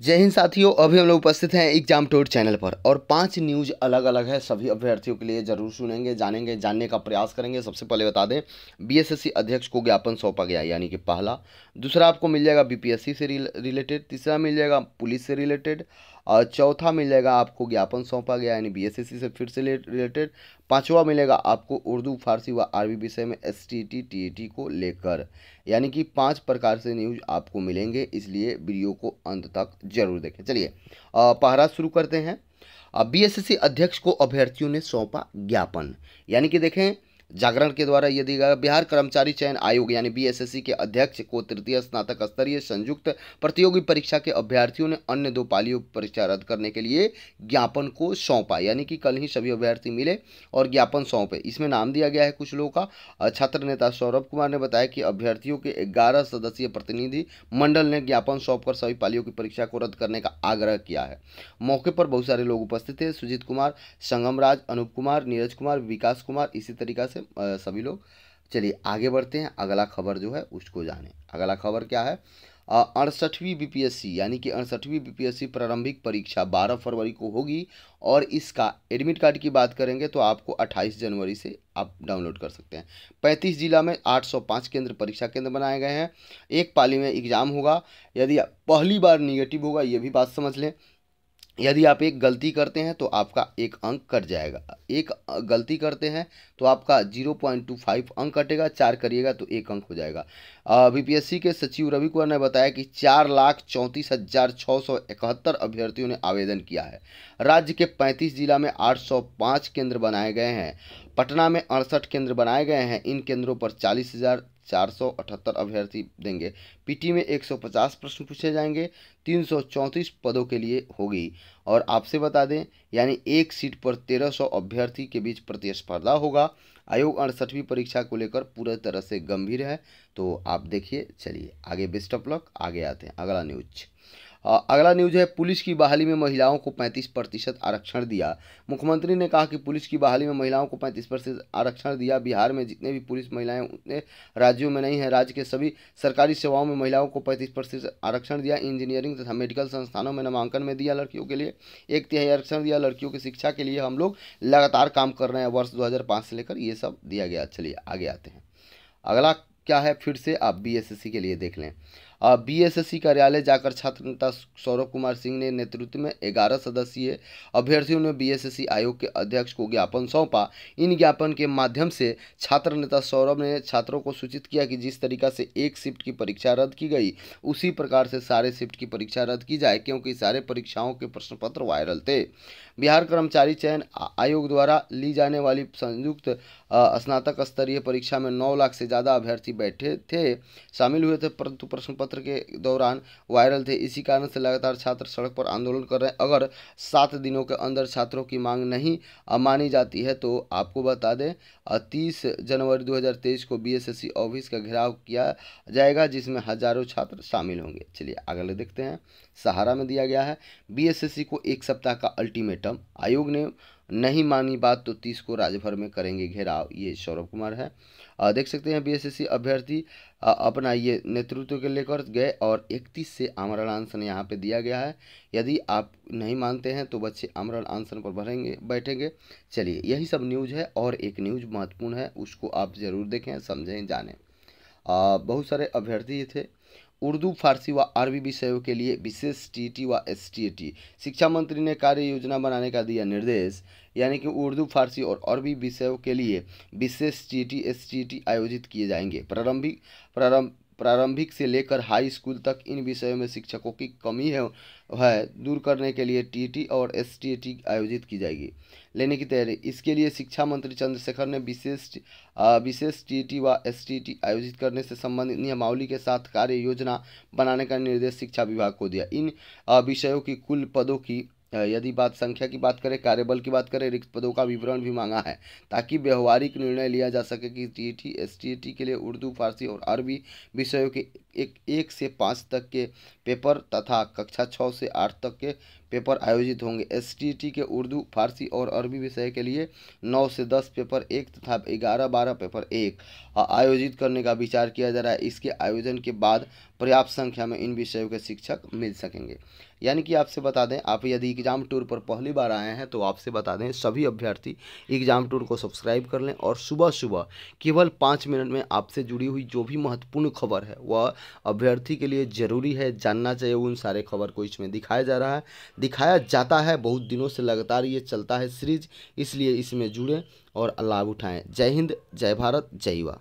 जय हिंद साथियों। अभी हम लोग उपस्थित हैं एग्जाम टूर चैनल पर और 5 न्यूज अलग अलग है, सभी अभ्यर्थियों के लिए जरूर सुनेंगे, जानेंगे, जानने का प्रयास करेंगे। सबसे पहले बता दें, बीएसएससी अध्यक्ष को ज्ञापन सौंपा गया, यानी कि पहला। दूसरा आपको मिल जाएगा बीपीएससी से रिलेटेड। तीसरा मिल जाएगा पुलिस से रिलेटेड। और चौथा मिल जाएगा आपको ज्ञापन सौंपा गया, यानी बीएसएससी से फिर से रिलेटेड। पांचवा मिलेगा आपको उर्दू, फारसी व अरबी विषय में एसटीटी टीईटी को लेकर। यानी कि 5 प्रकार से न्यूज आपको मिलेंगे, इसलिए वीडियो को अंत तक जरूर देखें। चलिए पहला शुरू करते हैं। बीएसएससी अध्यक्ष को अभ्यर्थियों ने सौंपा ज्ञापन, यानी कि देखें जागरण के द्वारा ये दिया गया, बिहार कर्मचारी चयन आयोग यानी बीएसएससी के अध्यक्ष को तृतीय स्नातक स्तरीय संयुक्त प्रतियोगी परीक्षा के अभ्यर्थियों ने अन्य 2 पालियों परीक्षा रद्द करने के लिए ज्ञापन को सौंपा, यानी कि कल ही सभी अभ्यर्थी मिले और ज्ञापन सौंपे। इसमें नाम दिया गया है कुछ लोगों का। छात्र नेता सौरभ कुमार ने बताया कि अभ्यर्थियों के 11 सदस्यीय प्रतिनिधि मंडल ने ज्ञापन सौंपकर सभी पालियों की परीक्षा को रद्द करने का आग्रह किया है। मौके पर बहुत सारे लोग उपस्थित थे, सुजीत कुमार, संगम राज, अनूप कुमार, नीरज कुमार, विकास कुमार, इसी तरीका से सभी लोग। चलिए आगे बढ़ते हैं, अगला खबर जो है उसको जानें। अगला खबर क्या है? 68वीं बीपीएससी यानी कि 68वीं बीपीएससी प्रारंभिक परीक्षा 12 फरवरी को होगी और इसका एडमिट कार्ड की बात करेंगे तो आपको 28 जनवरी से आप डाउनलोड कर सकते हैं। 35 जिला में 805 केंद्र परीक्षा केंद्र बनाए गए हैं। एक पाली में एग्जाम होगा। यदि पहली बार निगेटिव होगा, ये भी बात समझ लें। यदि आप एक गलती करते हैं तो आपका 1 अंक कट जाएगा। एक गलती करते हैं तो आपका 0.25 अंक कटेगा। 4 करिएगा तो 1 अंक हो जाएगा। बीपीएससी के सचिव रवि कुमार ने बताया कि 4,34,671 अभ्यर्थियों ने आवेदन किया है। राज्य के 35 जिला में 805 केंद्र बनाए गए हैं। पटना में 68 केंद्र बनाए गए हैं। इन केंद्रों पर 40,478 अभ्यर्थी देंगे। पीटी में 150 प्रश्न पूछे जाएंगे। 334 पदों के लिए होगी। और आपसे बता दें, यानी एक सीट पर 1300 अभ्यर्थी के बीच प्रतिस्पर्धा होगा। आयोग 68वीं परीक्षा को लेकर पूरी तरह से गंभीर है, तो आप देखिए। चलिए आगे, बेस्ट ऑफ लक। आगे आते हैं अगला न्यूज। अगला न्यूज है, पुलिस की बहाली में महिलाओं को 35% आरक्षण दिया। मुख्यमंत्री ने कहा कि पुलिस की बहाली में महिलाओं को 35% आरक्षण दिया। बिहार में जितने भी पुलिस महिलाएं उतने राज्यों में नहीं है। राज्य के सभी सरकारी सेवाओं में महिलाओं को 35% आरक्षण दिया। इंजीनियरिंग तथा मेडिकल संस्थानों में नामांकन में दिया लड़कियों के लिए 1/3 आरक्षण दिया। लड़कियों की शिक्षा के लिए हम लोग लगातार काम कर रहे हैं, वर्ष 2005 से लेकर ये सब दिया गया। चलिए आगे आते हैं। अगला क्या है, फिर से आप बीएसएससी के लिए देख लें। बीएसएससी कार्यालय जाकर छात्र नेता सौरभ कुमार सिंह ने नेतृत्व में 11 सदस्यीय अभ्यर्थियों ने बीएसएससी आयोग के अध्यक्ष को ज्ञापन सौंपा। इन ज्ञापन के माध्यम से छात्र नेता सौरभ ने छात्रों को सूचित किया कि जिस तरीका से एक शिफ्ट की परीक्षा रद्द की गई, उसी प्रकार से सारे शिफ्ट की परीक्षा रद्द की जाए, क्योंकि सारे परीक्षाओं के प्रश्न पत्र वायरल थे। बिहार कर्मचारी चयन आयोग द्वारा ली जाने वाली संयुक्त स्नातक स्तरीय परीक्षा में 9 लाख से ज़्यादा अभ्यर्थी बैठे थे, शामिल हुए थे, परंतु प्रश्न पत्र के दौरान वायरल थे। इसी कारण से लगातार छात्र सड़क पर आंदोलन कर रहे हैं। अगर 7 दिनों के अंदर छात्रों की मांग नहीं मानी जाती है तो आपको बता दें 30 जनवरी 2023 को बीएसएससी ऑफिस का घेराव किया जाएगा, जिसमें हजारों छात्र शामिल होंगे। चलिए अगले देखते हैं। सहारा में दिया गया है, बीएसएससी को 1 सप्ताह का अल्टीमेटम, आयोग ने नहीं मानी बात तो 30 को राज्य भर में करेंगे घेराव। ये सौरभ कुमार है। देख सकते हैं बीएसएससी अभ्यर्थी अपना ये नेतृत्व के लेकर गए और 31 से आमरण अनशन यहाँ पे दिया गया है। यदि आप नहीं मानते हैं तो बच्चे आमरण अनशन पर बैठेंगे। चलिए यही सब न्यूज़ है और एक न्यूज़ महत्वपूर्ण है, उसको आप ज़रूर देखें, समझें, जानें। बहुत सारे अभ्यर्थी थे। उर्दू, फारसी व अरबी विषयों के लिए विशेष टीटी व एसटीटी, शिक्षा मंत्री ने कार्य योजना बनाने का दिया निर्देश। यानी कि उर्दू, फारसी और अरबी विषयों के लिए विशेष टीटी एसटीटी आयोजित किए जाएंगे। प्रारंभिक से लेकर हाई स्कूल तक इन विषयों में शिक्षकों की कमी है दूर करने के लिए टीटी और एसटीटी आयोजित की जाएगी, लेने की तैयारी। इसके लिए शिक्षा मंत्री चंद्रशेखर ने विशेष टीटी व एसटीटी आयोजित करने से संबंधित नियमावली के साथ कार्य योजना बनाने का निर्देश शिक्षा विभाग को दिया। इन विषयों की कुल पदों की यदि बात संख्या की बात करें, कार्यबल की बात करें, रिक्त पदों का विवरण भी मांगा है, ताकि व्यवहारिक निर्णय लिया जा सके कि टीटी एसटीटी के लिए उर्दू, फारसी और अरबी विषयों के 1 से 5 तक के पेपर तथा कक्षा 6 से 8 तक के पेपर आयोजित होंगे। एसटीईटी के उर्दू, फारसी और अरबी विषय के लिए 9 से 10 पेपर 1 तथा 11-12 पेपर 1 आयोजित करने का विचार किया जा रहा है। इसके आयोजन के बाद पर्याप्त संख्या में इन विषयों के शिक्षक मिल सकेंगे। यानी कि आपसे बता दें, आप यदि एग्ज़ाम टूर पर पहली बार आए हैं तो आपसे बता दें सभी अभ्यर्थी एग्ज़ाम टूर को सब्सक्राइब कर लें और सुबह सुबह केवल 5 मिनट में आपसे जुड़ी हुई जो भी महत्वपूर्ण खबर है वह अभ्यर्थी के लिए ज़रूरी है जानना चाहिए, उन सारे खबर को इसमें दिखाया जा रहा है, दिखाया जाता है। बहुत दिनों से लगातार ये चलता है सीरीज, इसलिए इसमें जुड़ें और लाभ उठाएं। जय हिंद, जय भारत, जय युवा।